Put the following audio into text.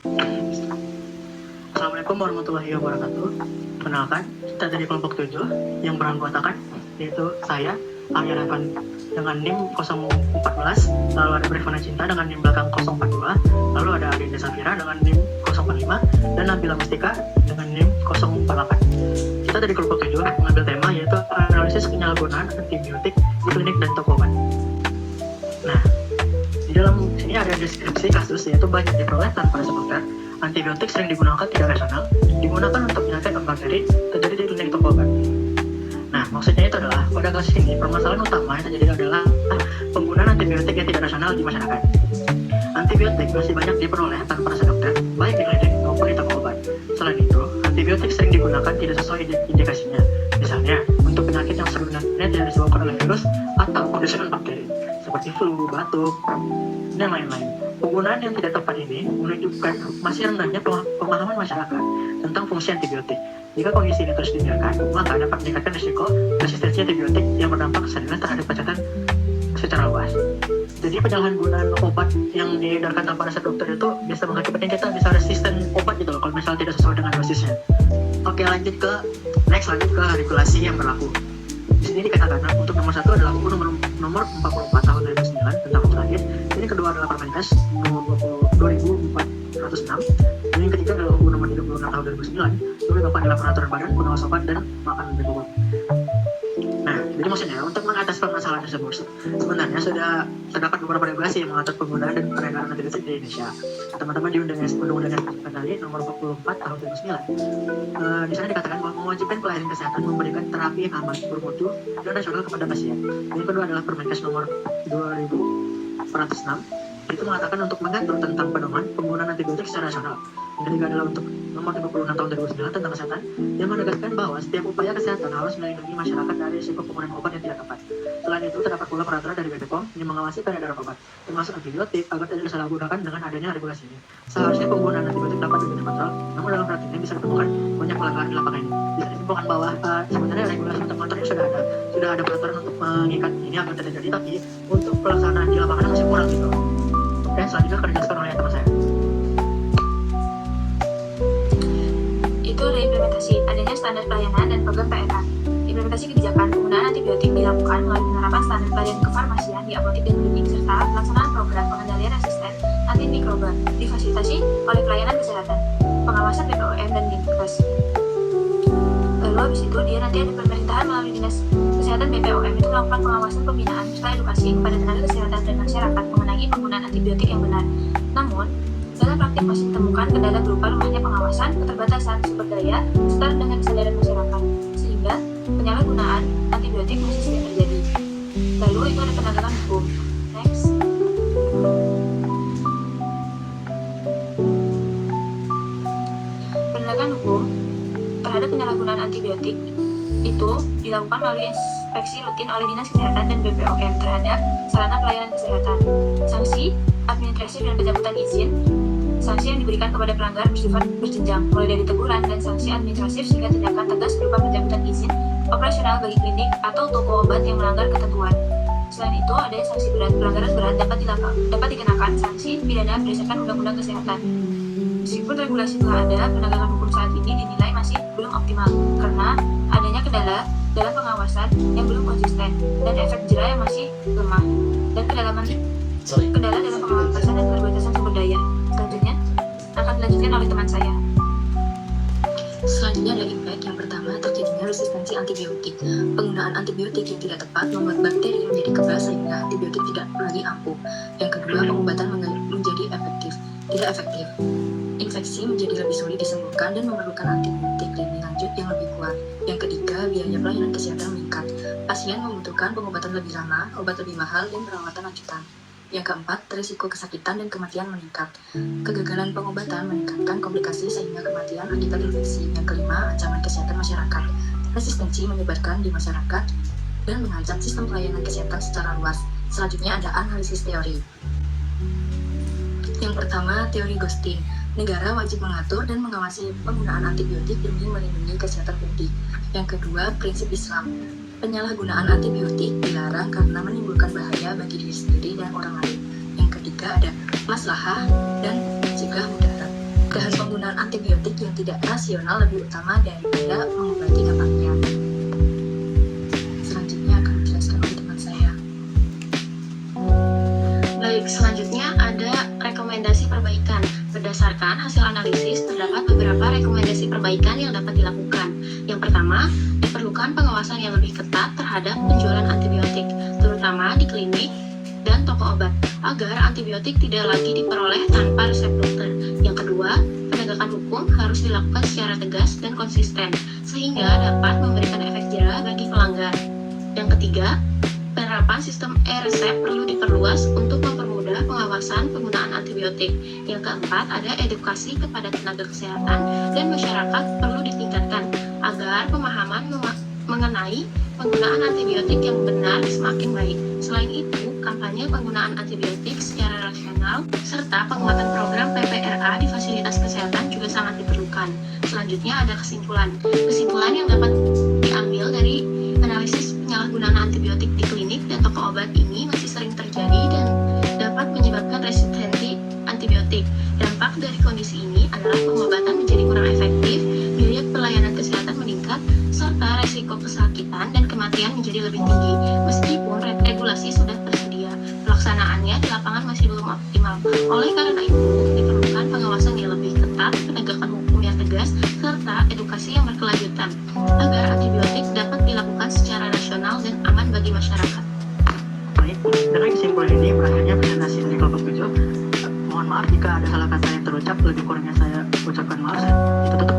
Assalamualaikum warahmatullahi wabarakatuh. Kenalkan, kita dari kelompok 7 yang beranggotakan yaitu saya, Arya Revan dengan NIM 014, lalu ada Brevana Cinta dengan NIM belakang 042, lalu ada Adinda Safira dengan NIM 045, dan Nabila Mustika dengan NIM 048. Kita dari kelompok 7 mengambil tema yaitu analisis penyalahgunaan antibiotik di klinik dan toko obat. Nah, di dalam sini ada deskripsi kasus yaitu banyak diperoleh tanpa resep dokter. Antibiotik sering digunakan tidak rasional, digunakan untuk penyakit bakteri terjadi di klinik toko obat. Nah, maksudnya itu adalah pada kasus ini permasalahan utama yang terjadi adalah penggunaan antibiotik yang tidak rasional di masyarakat. Antibiotik masih banyak diperoleh tanpa resep dokter, baik di klinik maupun di toko obat. Selain itu, antibiotik sering digunakan tidak sesuai indikasinya. Misalnya, untuk penyakit yang sebenarnya tidak disebabkan oleh virus atau kondisi bakteri, seperti flu, batuk, dan lain-lain. Penggunaan yang tidak tepat ini menunjukkan masih rendahnya pemahaman masyarakat tentang fungsi antibiotik. Jika kondisi ini terus dibiarkan, maka dapat meningkatkan risiko resistensi antibiotik yang berdampak serius terhadap kesehatan secara luas. Jadi penyalahgunaan obat yang diedarkan tanpa resep dokter itu bisa mengakibatkan kita bisa resisten obat gitu loh, kalau misalnya tidak sesuai dengan dosisnya. Oke, lanjut ke regulasi yang berlaku. Di sini dikatakan untuk nomor 1 adalah UU nomor 44 tahun 2009 tentang obat. Ini kedua adalah Permenkes nomor 2406. Dan yang ketiga adalah UU nomor 36 tahun 2009. Lalu keempat adalah peraturan badan pengawas obat dan makanan dan obat. Nah, jadi maksudnya untuk mengatasi permasalahan tersebut sebenarnya sudah terdapat beberapa regulasi yang mengatur penggunaan dan peredaran antibiotik di Indonesia. Teman-teman di Undang-Undang tadi nomor 44 tahun 2009. Di sana dikatakan bahwa mewajibkan pelayanan kesehatan memberikan terapi yang aman, bermutu, dan rasional kepada pasien. Yang kedua adalah Permenkes nomor 2406. Itu mengatakan untuk mengatur tentang pedoman penggunaan antibiotik secara rasional. Yang ketiga adalah untuk nomor 56 tahun 2009 tentang kesehatan yang menegaskan bahwa setiap upaya kesehatan harus melindungi masyarakat dari risiko penggunaan obat yang tidak tepat. Selain itu, terdapat pula peraturan dari BPOM yang mengawasi peredaran obat, termasuk antibiotik, agar tidak disalahgunakan dengan adanya regulasi ini. Seharusnya penggunaan antibiotik dapat dikontrol, namun dalam praktiknya bisa ditemukan banyak pelanggaran di lapangan ini. Bisa disimpulkan bahwa sebenarnya regulasi untuk mengaturnya sudah ada peraturan untuk mengikat ini agar tidak terjadi, tapi untuk pelaksanaan di lapangan masih kurang gitu. Dan selanjutnya akan dijelaskan oleh teman saya. Itu ada implementasi, adanya standar pelayanan dan program PRA. Implementasi kebijakan penggunaan antibiotik dilakukan melalui penerapan standar pelayanan kefarmasian di apotek dan klinik serta pelaksanaan program pengendalian resisten antimikroba difasilitasi oleh pelayanan kesehatan, pengawasan BPOM dan Dinkes. Lalu habis itu dia nanti ada pemerintahan melalui dinas kesehatan BPOM itu melakukan pengawasan pembinaan serta edukasi kepada tenaga kesehatan dan masyarakat mengenai penggunaan antibiotik yang benar. Namun, dalam praktik masih ditemukan kendala berupa lemahnya pengawasan, keterbatasan sumber daya, serta rendahnya kesadaran masyarakat, sehingga penyalahgunaan antibiotik masih sering terjadi. Lalu itu ada penegakan hukum. Next. Penegakan hukum terhadap penyalahgunaan antibiotik itu dilakukan melalui inspeksi rutin oleh Dinas Kesehatan dan BPOM terhadap sarana pelayanan kesehatan. Sanksi administratif dan pencabutan izin. Sanksi yang diberikan kepada pelanggar bersifat berjenjang, mulai dari teguran dan sanksi administratif hingga tindakan tegas berupa pencabutan izin operasional bagi klinik atau toko obat yang melanggar ketentuan. Selain itu, ada sanksi berat. Pelanggaran berat dapat dikenakan sanksi pidana berdasarkan Undang-Undang Kesehatan. Meskipun regulasi telah ada, penegakan hukum saat ini dinilai masih belum optimal karena adanya kendala dalam pengawasan yang belum konsisten dan efek jera yang masih lemah dan kendala dalam pengawasan dan keterbatasan sumber daya. Selanjutnya akan dilanjutkan oleh teman saya. Selanjutnya ada impact. Yang pertama, terjadinya resistensi antibiotik. Penggunaan antibiotik yang tidak tepat membuat bakteri menjadi kebal sehingga antibiotik tidak lagi ampuh. Yang kedua, pengobatan menjadi tidak efektif. Infeksi menjadi lebih sulit disembuhkan dan memerlukan antibiotik lini lanjut yang lebih kuat. Yang ketiga, biaya pelayanan kesehatan meningkat. Pasien membutuhkan pengobatan lebih lama, obat lebih mahal, dan perawatan lanjutan. Yang keempat, risiko kesakitan dan kematian meningkat. Kegagalan pengobatan meningkatkan komplikasi sehingga kematian akibat infeksi. Yang kelima, ancaman kesehatan masyarakat. Resistensi menyebarkan di masyarakat dan mengancam sistem pelayanan kesehatan secara luas. Selanjutnya ada analisis teori. Yang pertama, teori Ghostin. Negara wajib mengatur dan mengawasi penggunaan antibiotik demi melindungi kesehatan publik. Yang kedua, prinsip Islam. Penyalahgunaan antibiotik dilarang karena menimbulkan bahaya bagi diri sendiri dan orang lain. Yang ketiga ada maslahah dan mencegah mudarat. antibiotik yang tidak rasional lebih utama daripada mengobati dampaknya. Selanjutnya akan dijelaskan oleh teman saya. Baik, selanjutnya ada rekomendasi perbaikan. Berdasarkan hasil analisis, terdapat beberapa rekomendasi perbaikan yang dapat dilakukan. Yang pertama, diperlukan pengawasan yang lebih ketat terhadap penjualan antibiotik, terutama di klinik dan toko obat, agar antibiotik tidak lagi diperoleh tanpa resep dokter. Yang kedua, penegakan hukum harus dilakukan secara tegas dan konsisten, sehingga dapat memberikan efek jera bagi pelanggar. Yang ketiga, penerapan sistem e-resep perlu diperluas untuk mempermudah pengawasan penggunaan antibiotik. Yang keempat, ada edukasi kepada tenaga kesehatan dan masyarakat perlu ditingkatkan agar pemahaman mengenai penggunaan antibiotik yang benar semakin baik. Selain itu, kampanye penggunaan antibiotik secara rasional serta penguatan program PPRA di fasilitas kesehatan juga sangat diperlukan. Selanjutnya ada kesimpulan. Kesimpulan yang dapat diambil dari analisis penyalahgunaan antibiotik di klinik dan toko obat ini masih sering terjadi dan dapat menyebabkan resistensi antibiotik. Dampak dari kondisi ini adalah pengobatan menjadi kurang efektif, biaya pelayanan kesehatan meningkat, serta resiko kesakitan dan kematian menjadi lebih tinggi. Meskipun regulasi sudah tersedia, pelaksanaannya di lapangan masih belum optimal. Oleh karena itu, diperlukan pengawasan yang lebih ketat, penegakan hukum yang tegas, serta edukasi yang berkelanjutan, agar antibiotik dapat dilakukan secara nasional dan aman bagi masyarakat. Baik, dengan kesimpulan ini berakhirnya presentasi dari kelompok 7. Mohon maaf jika ada salah kata yang terucap, lebih kurangnya saya ucapkan maaf. Kita tutup